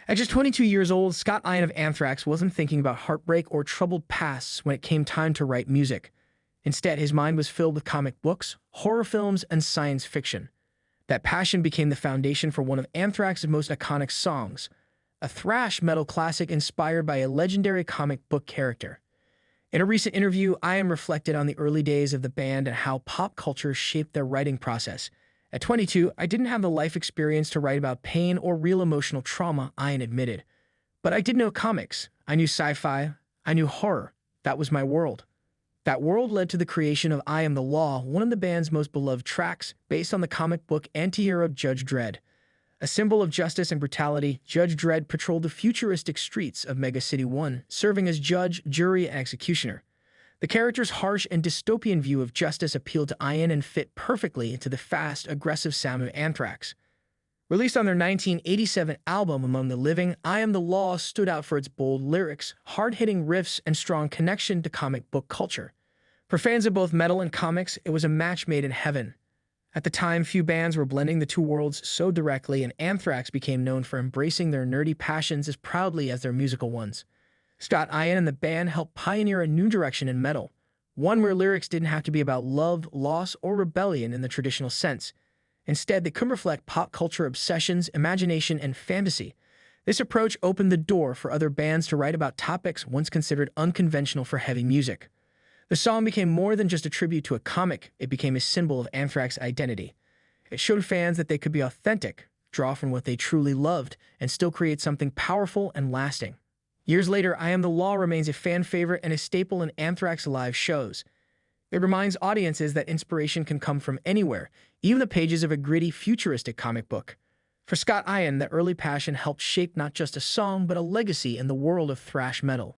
At just 22 years old, Scott Ian of Anthrax wasn't thinking about heartbreak or troubled pasts when it came time to write music. Instead, his mind was filled with comic books, horror films, and science fiction. That passion became the foundation for one of Anthrax's most iconic songs, a thrash metal classic inspired by a legendary comic book character. In a recent interview, Ian reflected on the early days of the band and how pop culture shaped their writing process. At 22, I didn't have the life experience to write about pain or real emotional trauma, Ian admitted. But I did know comics. I knew sci-fi. I knew horror. That was my world. That world led to the creation of I Am the Law, one of the band's most beloved tracks, based on the comic book anti-hero Judge Dredd. A symbol of justice and brutality, Judge Dredd patrolled the futuristic streets of Mega City 1, serving as judge, jury, and executioner. The character's harsh and dystopian view of justice appealed to Ian and fit perfectly into the fast, aggressive sound of Anthrax. Released on their 1987 album Among the Living, I Am the Law stood out for its bold lyrics, hard-hitting riffs, and strong connection to comic book culture. For fans of both metal and comics, it was a match made in heaven. At the time, few bands were blending the two worlds so directly, and Anthrax became known for embracing their nerdy passions as proudly as their musical ones. Scott Ian and the band helped pioneer a new direction in metal, one where lyrics didn't have to be about love, loss, or rebellion in the traditional sense. Instead, they could reflect pop culture obsessions, imagination, and fantasy. This approach opened the door for other bands to write about topics once considered unconventional for heavy music. The song became more than just a tribute to a comic, it became a symbol of Anthrax's identity. It showed fans that they could be authentic, draw from what they truly loved, and still create something powerful and lasting. Years later, I Am the Law remains a fan favorite and a staple in Anthrax live shows. It reminds audiences that inspiration can come from anywhere, even the pages of a gritty, futuristic comic book. For Scott Ian, that early passion helped shape not just a song, but a legacy in the world of thrash metal.